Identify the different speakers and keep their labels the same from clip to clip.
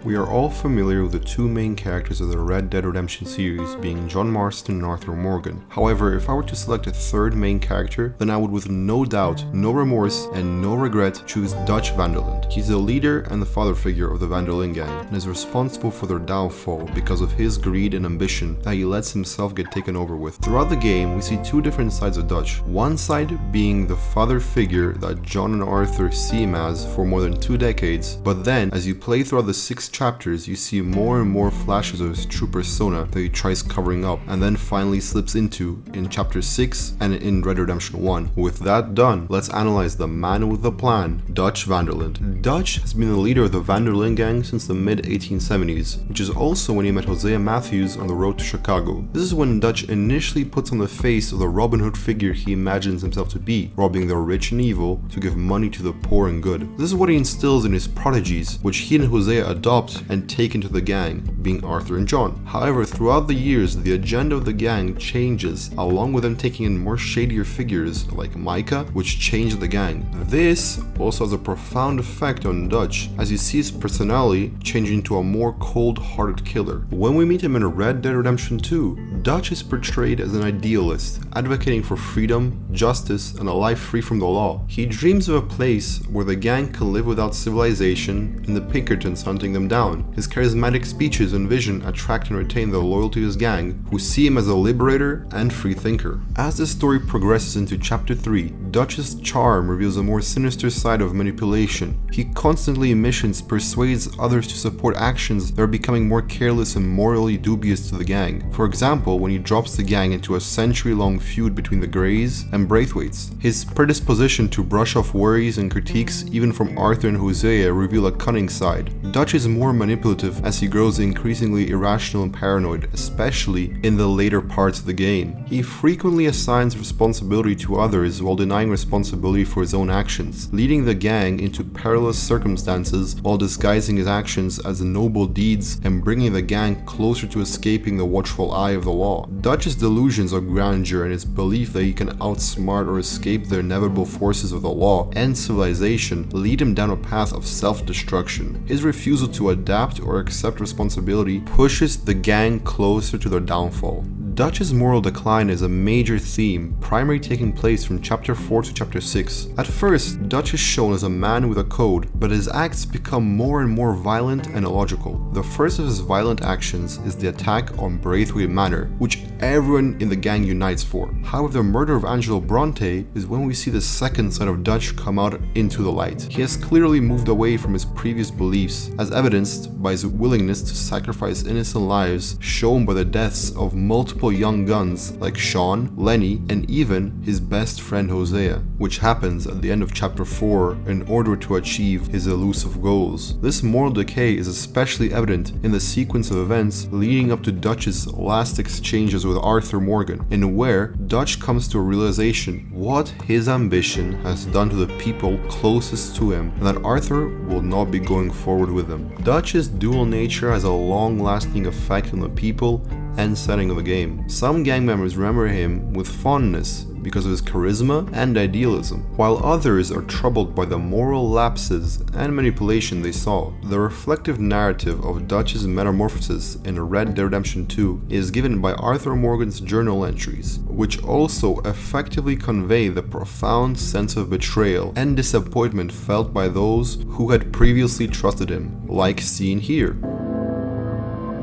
Speaker 1: We are all familiar with the two main characters of the Red Dead Redemption series being John Marston and Arthur Morgan. However, if I were to select a third main character, then I would with no doubt, no remorse, and no regret choose Dutch van der Linde. He's the leader and the father figure of the van der Linde gang and is responsible for their downfall because of his greed and ambition that he lets himself get taken over with. Throughout the game, we see two different sides of Dutch. One side being the father figure that John and Arthur see him as for more than 2 decades, but then as you play throughout the 6 chapters, you see more and more flashes of his true persona that he tries covering up and then finally slips into in chapter 6 and in Red Dead Redemption 1. With that done, let's analyze the man with the plan, Dutch van der Linde. Dutch has been the leader of the van der Linde gang since the mid-1870s, which is also when he met Hosea Matthews on the road to Chicago. This is when Dutch initially puts on the face of the Robin Hood figure he imagines himself to be, robbing the rich and evil to give money to the poor and good. This is what he instills in his prodigies, which he and Hosea adopt and take into the gang, being Arthur and John. However, throughout the years, the agenda of the gang changes, along with them taking in more shadier figures like Micah, which changed the gang. This also has a profound effect on Dutch, as you see his personality change into a more cold-hearted killer. When we meet him in Red Dead Redemption 2, Dutch is portrayed as an idealist, advocating for freedom, justice, and a life free from the law. He dreams of a place where the gang can live without civilization and the Pinkertons hunting them down. His charismatic speeches and vision attract and retain the loyalty of his gang, who see him as a liberator and free thinker. As the story progresses into chapter 3, Dutch's charm reveals a more sinister side of manipulation. He constantly in missions persuades others to support actions that are becoming more careless and morally dubious to the gang. For example, when he drops the gang into a century-long feud between the Greys and Braithwaites. His predisposition to brush off worries and critiques even from Arthur and Hosea reveal a cunning side. Dutch is more manipulative as he grows increasingly irrational and paranoid, especially in the later parts of the game. He frequently assigns responsibility to others while denying responsibility for his own actions, leading the gang into perilous circumstances while disguising his actions as noble deeds and bringing the gang closer to escaping the watchful eye of the law. Dutch's delusions of grandeur and his belief that he can outsmart or escape the inevitable forces of the law and civilization lead him down a path of self-destruction. His refusal to adapt or accept responsibility pushes the gang closer to their downfall. Dutch's moral decline is a major theme, primarily taking place from chapter 4 to chapter 6. At first, Dutch is shown as a man with a code, but his acts become more and more violent and illogical. The first of his violent actions is the attack on Braithwaite Manor, which everyone in the gang unites for. However, the murder of Angelo Bronte is when we see the second side of Dutch come out into the light. He has clearly moved away from his previous beliefs, as evidenced by his willingness to sacrifice innocent lives, shown by the deaths of multiple young guns like Sean, Lenny, and even his best friend Hosea, which happens at the end of chapter 4 in order to achieve his elusive goals. This moral decay is especially evident in the sequence of events leading up to Dutch's last exchanges with Arthur Morgan, in where Dutch comes to a realization what his ambition has done to the people closest to him, and that Arthur will not be going forward with him. Dutch's dual nature has a long-lasting effect on the people and setting of the game. Some gang members remember him with fondness because of his charisma and idealism, while others are troubled by the moral lapses and manipulation they saw. The reflective narrative of Dutch's metamorphosis in Red Dead Redemption 2 is given by Arthur Morgan's journal entries, which also effectively convey the profound sense of betrayal and disappointment felt by those who had previously trusted him, like seen here.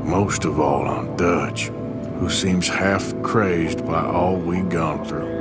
Speaker 2: Most of all on Dutch, who seems half crazed by all we've gone through.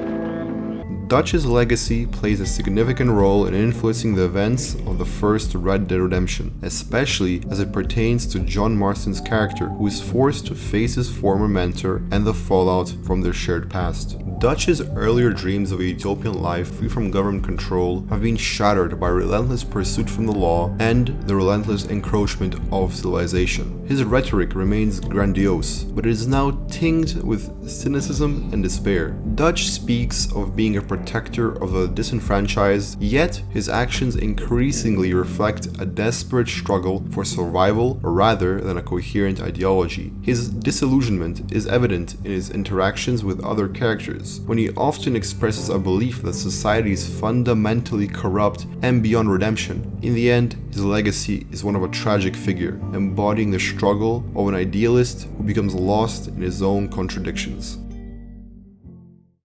Speaker 1: Dutch's legacy plays a significant role in influencing the events of the first Red Dead Redemption, especially as it pertains to John Marston's character, who is forced to face his former mentor and the fallout from their shared past. Dutch's earlier dreams of a utopian life free from government control have been shattered by relentless pursuit from the law and the relentless encroachment of civilization. His rhetoric remains grandiose, but it is now tinged with cynicism and despair. Dutch speaks of being a protector of the disenfranchised, yet his actions increasingly reflect a desperate struggle for survival rather than a coherent ideology. His disillusionment is evident in his interactions with other characters, when he often expresses a belief that society is fundamentally corrupt and beyond redemption. In the end, his legacy is one of a tragic figure, embodying the struggle of an idealist who becomes lost in his own contradictions.